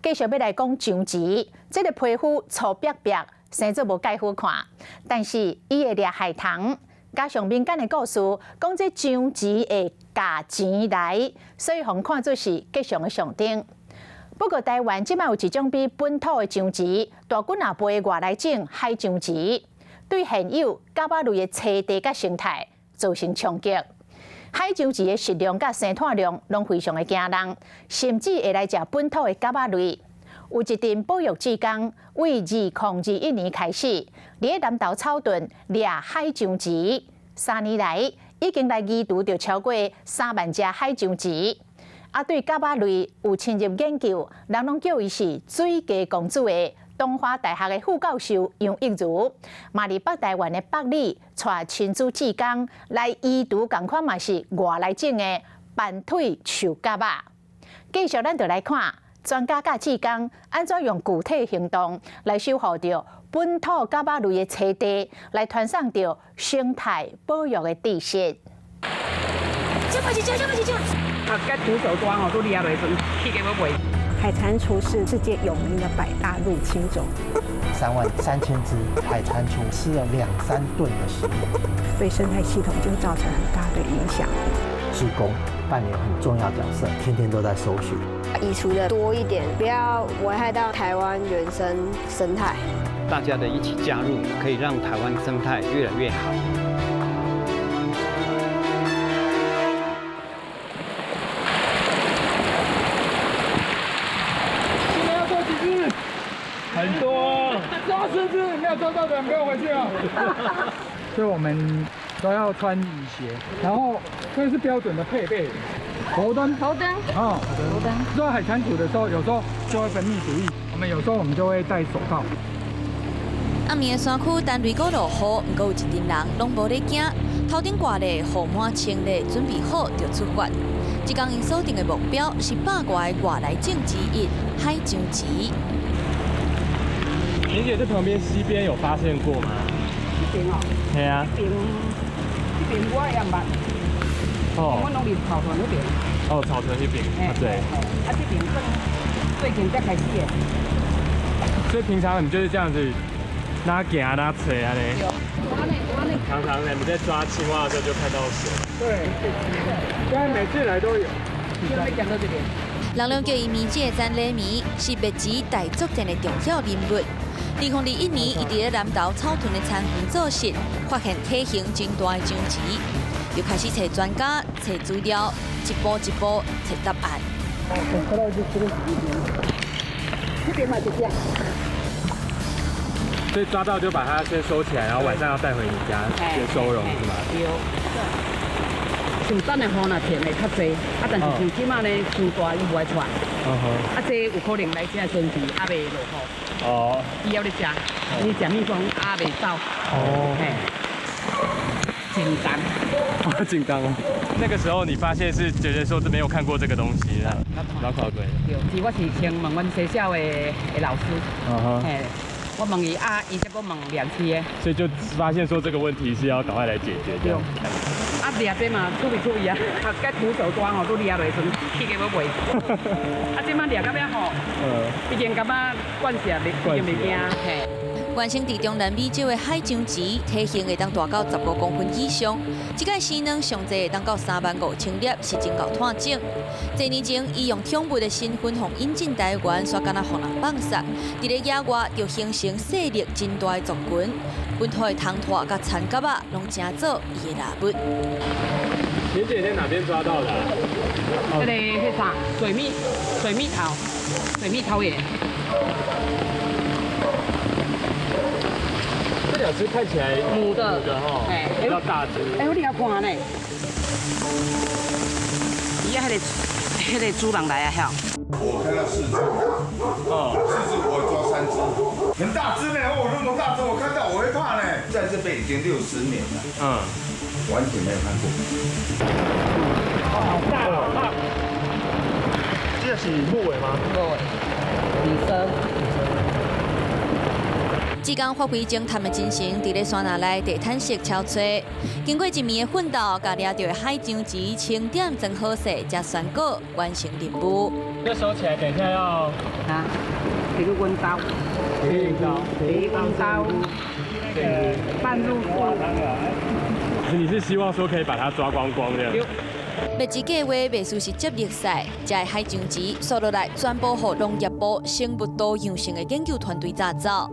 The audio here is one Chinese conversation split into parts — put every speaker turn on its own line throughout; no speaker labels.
继续要来讲上集，这个皮肤粗白白，生做无介好看，但是伊会掠海棠，加上民间的故事，讲这上集会价钱来，所以互看作是吉祥的象征。不过台湾即摆有一种比本土的上集大骨也飞外来种海上集，对现有甲巴类的栖地甲生态造成冲击。海上集的食量甲生产量拢非常的惊人，甚至会来食本土的甲巴类。有一阵保育志工为2021年开始，伫南投草屯掠海上集，3年来已经来移除着超过3万只海上集。对甲巴类有深入研究，人拢叫伊是水鸡公主的东华大学的副教授杨益如，嘛伫北台湾的北里带亲子志工来移除，共款嘛是外来种的斑腿树甲巴。继续，咱就来看专家甲志工安怎用具体行动来守护着本土甲巴类的栖地，来传送着生态保育的知识。
该徒手抓都抓落去，去给我喂。
海蟾蜍是世界有名的百大入侵种
33000只海蟾蜍吃了2、3吨的食物，
对生态系统就会造成很大的影响。
志工扮演很重要角色，天天都在搜寻。
移除的多一点，不要危害到台湾原生生态。
大家的一起加入，可以让台湾生态越来越好。
很多，抓狮子，没有抓到的人不要回去啊！所以我们都要穿雨鞋，然后这是标准的配备，头灯，头灯，抓海蟾蜍的时候，有时候就会分泌毒液，有时候我们就会戴手套。
暗暝的山区单瑞果落雨，不过有一群人拢无咧惊，头顶挂咧雨满清咧，准备好就出发。这工因锁定的目标是100外的外来种之一海上集。
林姐，这旁边溪边有发现过吗？
这边哦，
对啊，
这边我也捌。哦，我拢伫草屯那边。
哦，草屯那边，对。
这边最近才开始的。
所以平常你们就是这样子，拿行拿扯啊嘞。常常你们在抓青蛙的时候就看到水。
对，现在每次来都有。
就会讲到这边。
人拢叫伊迷姐詹礼迷，是灭吉大作战的重要人物。2021年，伊伫咧南投草屯的餐园做实，发现体型真大的上集，就开始找专家、找资料，一步一步找答案。
这边嘛就这样。
所以抓到就把它先收起来，然后晚上要带回你家先收容，是吗？
对。上等的雨若停的较济，但是像即马呢，伤大伊无爱出。这有可能来这阵时还未落雨。哦。伊要咧食，你食蜜蜂还未走。哦。嘿。紧张。
紧张哦。那个时候你发现是觉得说没有看过这个东西的，老考对。
对，是我是先问阮学校的老师。嘿。我问伊伊再给我问2次的。
所以就发现说这个问题是要赶快来解决掉。
掠这嘛注意啊！该徒手抓都掠落去，去给我喂。这嘛掠到尾吼，已经感觉惯势已经袂惊。嘿。
原生地中南美洲的海上集，体型会当大到15公分以上，一届死亡上侪会当到35000粒，是真够探种。几年前，伊用宠物的身份互引进台湾，煞敢若互人放杀，伫咧野外就形成势力真大的族群。本土的汤拖甲田蛤仔拢正做伊的礼物。
林姐在哪边抓到的？
迄啥水蜜桃叶。
这2只看起来
母的
哈，比较大只。
我你要看呢，伊迄个主人来啊，晓。
我看到4只，4只我抓3只，很大只呢。那么大只，我看到我会怕呢。在这边已经60年了，完全没有看过。
好大好大！这是木尾吗？
木尾，女生。
志工发挥侦探的精神，伫咧山林内地探索敲吹。经过1暝的奋斗，甲掠到的海上集清点装好势，才宣告完成任务。
这收起来，等一下要
啊，这个温刀，
温刀，
温刀，半入锅。
你是希望说可以把它抓光光这样？
灭鸡计划袂输是接力赛，这海象池刷落来全部予农业部生物多样性的研究团队打造。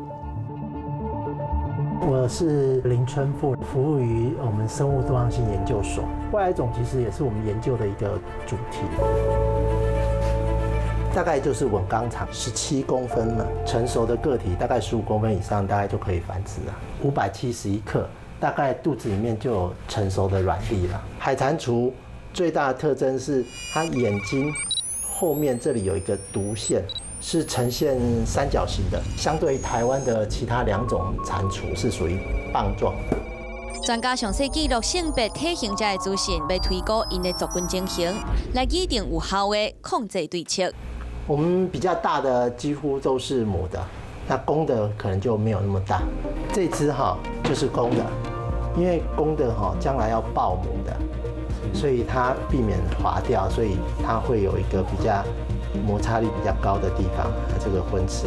我是林春富，服务于我们生物多样性研究所。外来种其实也是我们研究的一个主题。大概就是稳缸场17公分嘛，成熟的个体大概15公分以上，大概就可以繁殖了。571克，大概肚子里面就有成熟的卵粒了。海蟾蜍最大的特征是它眼睛后面这里有一个毒线，是呈现三角形的，相对于台湾的其他2种蟾蜍是属于棒状的。
专家详细记录性别、体型这的资讯，要推估因的族群情形，来拟定有效的控制对策。
我们比较大的几乎都是母的，那公的可能就没有那么大。这只就是公的，因为公的将来要抱母的，所以它避免滑掉，所以它会有一个比较摩擦力比较高的地方，这个婚刺。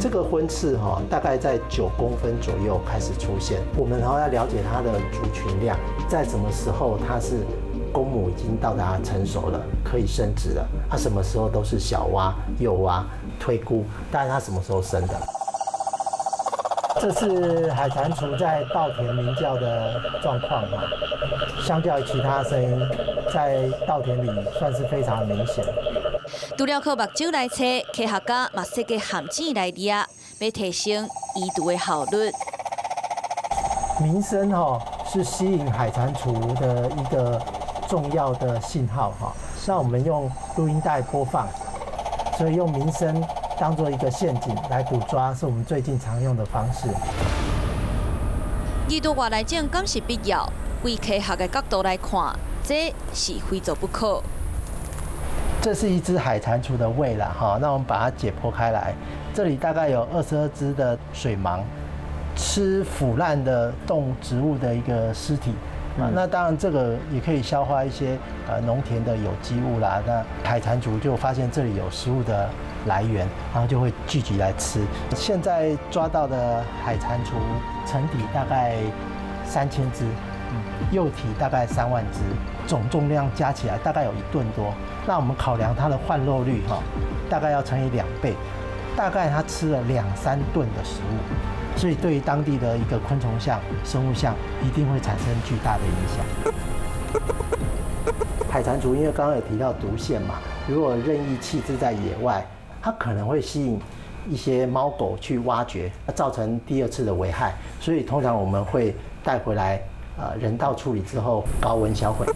这个婚刺大概在9公分左右开始出现。我们要了解它的族群量，在什么时候它是公母已经到达成熟了，可以生殖了，它什么时候都是小蛙、幼蛙、推估，但是它什么时候生的？这是海蟾蜍在稻田鸣叫的状况相较于其他声音，在稻田里算是非常明显。
除了靠目睭来测，科学家嘛设计含子来抓，要提升移毒的效率。
鸣声是吸引海蟾蜍的一个重要的信号那我们用录音带播放，所以用鸣声当做一个陷阱来捕抓，是我们最近常用的方式。
移毒外来种敢是必要？为科学的角度来看，这是非做不可。
这是一只海蟾蜍的胃啦那我们把它解剖开来，这里大概有22只的水蟒，吃腐烂的动植物的一个尸体。那当然，这个也可以消化一些农田的有机物啦。那海蟾蜍就发现这里有食物的来源，然后就会聚集来吃。现在抓到的海蟾蜍成体大概3000只，幼体大概3万只，总重量加起来大概有1吨多。那我们考量它的换肉率大概要乘以2倍，大概它吃了2-3吨的食物。所以对于当地的一个昆虫相、生物相，一定会产生巨大的影响。海蟾蜍因为刚刚有提到毒线嘛，如果任意弃置在野外，它可能会吸引一些猫狗去挖掘，造成第2次的危害。所以通常我们会带回来，人道处理之后高温销毁。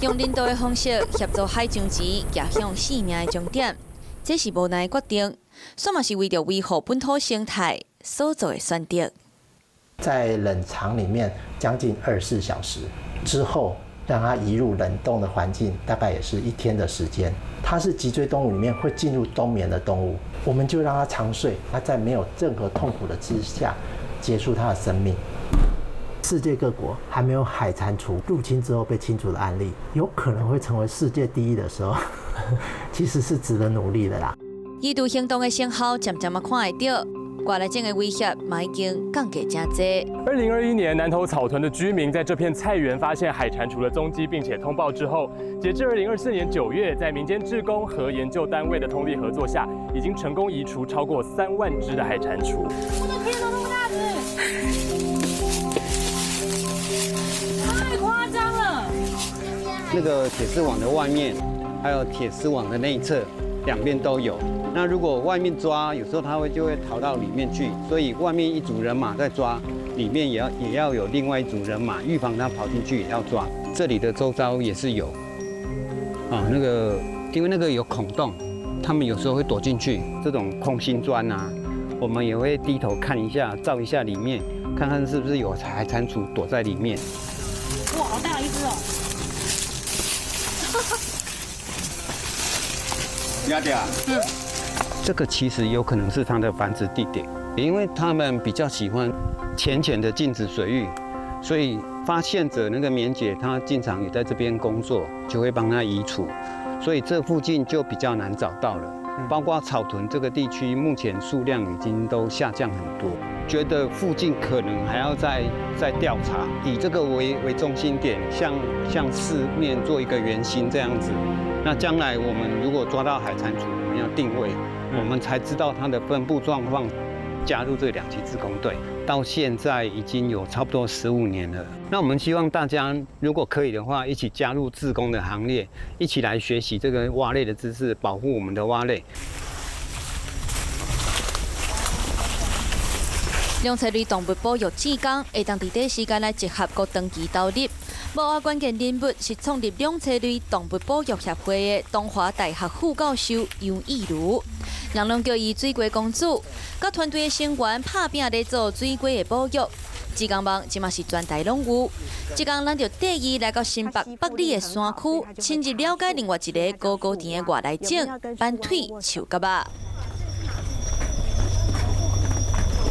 用人道的方式协助海象池走向生命的终点，这是无奈的决定，却嘛是为了维护本土生态所做的选择。
在冷藏里面将近24小时之后，让它移入冷冻的环境，大概也是1天的时间。它是脊椎动物里面会进入冬眠的动物，我们就让它长睡，它在没有任何痛苦的之下结束它的生命。世界各国还没有海蟾蜍入侵之后被清除的案例，有可能会成为世界第1的时候，其实是值得努力的啦。
移毒行动的成效渐渐看会到，外来种的威胁嘛已经降低真多。
2021年，南投草屯的居民在这片菜园发现海蟾蜍的踪迹，并且通报之后，截至2024年9月，在民间志工和研究单位的通力合作下，已经成功移除超过3万只的海蟾蜍。
我的天哪，那么大只！太夸张了！
那个铁丝网的外面，还有铁丝网的内侧，两边都有。那如果外面抓，有时候它就会逃到里面去，所以外面一组人马在抓，里面也要有另外一组人马，预防它跑进去也要抓。这里的周遭也是有，因为那个有孔洞，他们有时候会躲进去。这种空心砖啊，我们也会低头看一下，照一下里面，看看是不是有海蟾蜍躲在里面。
哇，好大一只哦！
压掉。
这个其实有可能是它的繁殖地点，因为它们比较喜欢浅浅的静止水域，所以发现者那个棉姐她经常也在这边工作，就会帮它移除，所以这附近就比较难找到了。包括草屯这个地区，目前数量已经都下降很多。觉得附近可能还要再调查，以这个为中心点，向四面做一个圆心这样子。那将来我们如果抓到海蟾蜍，我们要定位，我们才知道它的分布状况。加入这2期志工队，到现在已经有差不多15年了。那我们希望大家如果可以的话，一起加入志工的行列，一起来学习这个蛙类的知识，保护我们的蛙类。
两栖类动物保育志工会当伫第时间来集合各长期投入。幕后关键人物是创立两栖类动物保育协会的东华大学副教授杨义如，人拢叫伊水龟公主。甲团队的成员拍拼咧做水龟的保育。志工网即嘛是全台拢有。即工咱就第2来到新北北里的山区，亲自了解另外一个高高甜的外来种斑腿树蛤蟆。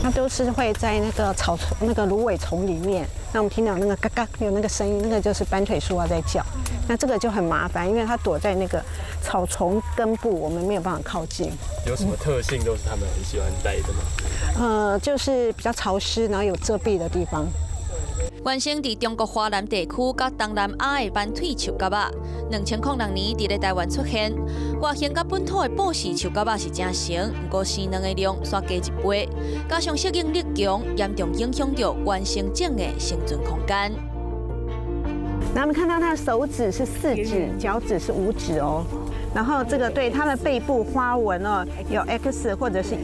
它都是会在那个那个芦苇丛里面，那我们听到那个嘎嘎有那个声音，那个就是斑腿树蛙在叫。那这个就很麻烦，因为它躲在那个草丛根部，我们没有办法靠近。
有什么特性都是他们很喜欢待的吗？
就是比较潮湿，然后有遮蔽的地方。
原生伫中国华南地区甲东南亚的斑腿树蛤蟆，2006年伫咧台湾出现。外形甲本土的布氏树蛤蟆是正常，不过生卵的量煞加1倍，加上适应力强，严重影响到原生种的生存空间。
那我们看到它的手指是4指，脚趾是5指哦。然后这个对它的背部花纹哦，有 X 或者是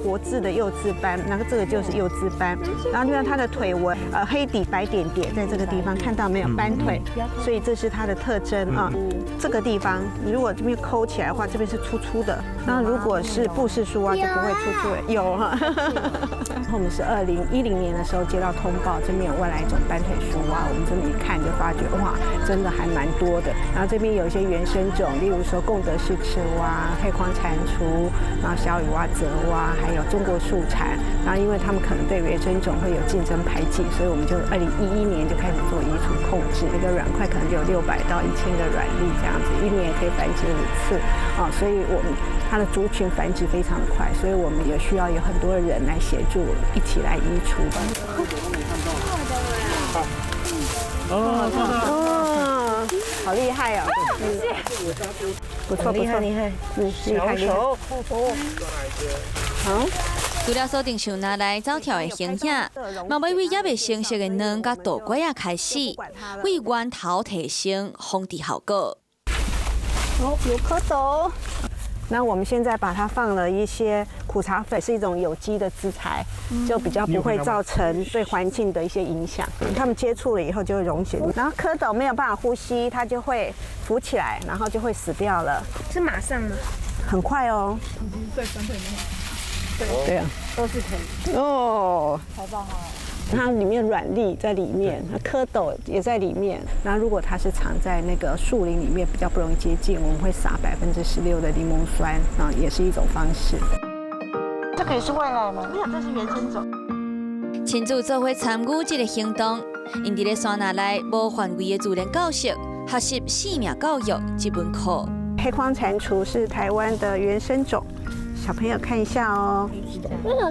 国字的幼字斑，那个这个就是幼字斑。然后另外它的腿纹黑底白点点，在这个地方看到没有斑腿，所以这是它的特征啊。这个地方你如果这边抠起来的话，这边是粗粗的。那如果是布氏树蛙就不会粗粗的，有哈。然后我们是2010年的时候接到通报，这边有外来种斑腿树蛙，我们这么一看就发觉哇，真的还蛮多的。然后这边有一些原生种，例如说贡德氏赤蛙、黑框蟾蜍，然后小雨蛙、泽蛙，还有中国树蟾。然后因为他们可能对原生种会有竞争排挤，所以我们就2011年就开始做移除控制。一个软块可能就有600到1000个卵粒这样子，一年可以繁殖5次啊，所以我们它的族群繁殖非常的快，所以我们也需要有很多人来协助，一起来移除。哦，好厉害哦！谢谢，不错，厉害，厉害，小手，好。
除了锁定树拿来走跳的形影，嘛要为也未成熟的卵甲倒龟仔开始，为源头提升防治效果。
哦，有蝌蚪。那我们现在把它放了一些苦茶粉，是一种有机的资材，就比较不会造成对环境的一些影响。它们接触了以后就会溶解，然后蝌蚪没有办法呼吸，它就会浮起来，然后就会死掉了。
是马上吗？
很快哦。
对，短腿没
对啊，
都是可以。
哦，
好棒好。
它里面卵粒在里面，蝌蚪也在里面。那如果它是藏在那个树林里面，比较不容易接近，我们会撒16%的柠檬酸，啊，也是一种方式。这可以是外来吗？没有，这是原生种。
亲自做伙参与这个行动，因伫咧山那内无范围的自然教室，学习生命教育这门课。
黑框蟾蜍是台湾的原生种，小朋友看一下哦，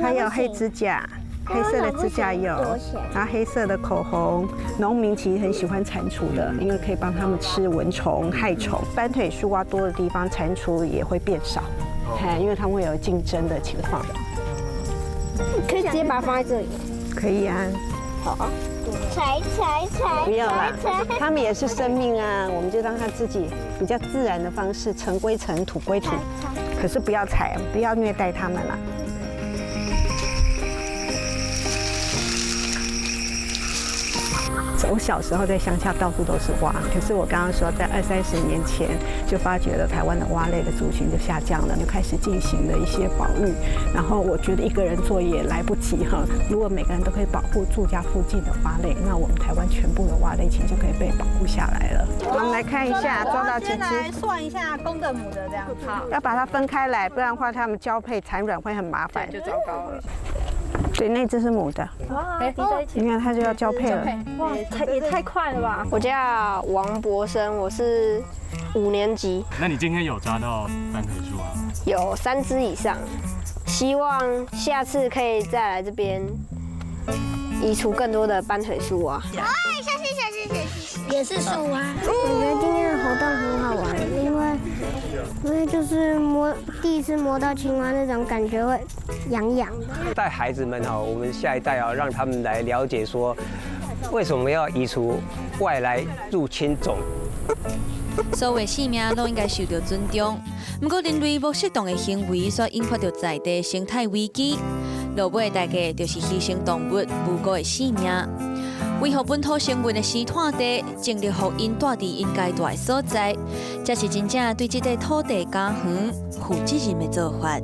它有黑指甲。黑色的指甲油，然后黑色的口红。农民其实很喜欢蟾蜍的，因为可以帮他们吃蚊虫、害虫。斑腿树蛙多的地方，蟾蜍也会变少，因为它们会有竞争的情况。
可以直接把它放在这里。
可以啊。
好。踩。
不要啦，它们也是生命啊，我们就让它自己比较自然的方式，尘归尘，土归土。可是不要踩，不要虐待它们啦。我小时候在乡下到处都是蛙，可是我刚刚说在20-30年前就发觉了台湾的蛙类的族群就下降了，就开始进行了一些保育。然后我觉得一个人做也来不及哈，如果每个人都可以保护住家附近的蛙类，那我们台湾全部的蛙类其实就可以被保护下来了。我们来看一下，抓到几只？
来算一下公的母的这样。好，
要把它分开来，不然的话它们交配产卵会很麻烦，就糟糕了。对，那只是母的。
哇，叠在一起，
你看它就要交配了。
哇，也太快了吧！
我叫王博生，我是5年级，
那你今天有抓到斑腿树啊？
有3只以上，希望下次可以再来这边移除更多的斑腿树啊。
也是树啊。我觉得今天的活动很好玩，因为就是第一次摸到青蛙那种感觉会痒痒的。
带孩子们哈，我们下一代啊，让他们来了解说，为什么要移除外来入侵种。
所有生命都应该受到尊重。不过，人类不适当的行为所引发到在地生态危机，落尾大概就是牺牲动物无辜的生命。维护本土生物的生态地，尽力让因住伫应该住的所在，才是真正对这块土地家园负责任的做法。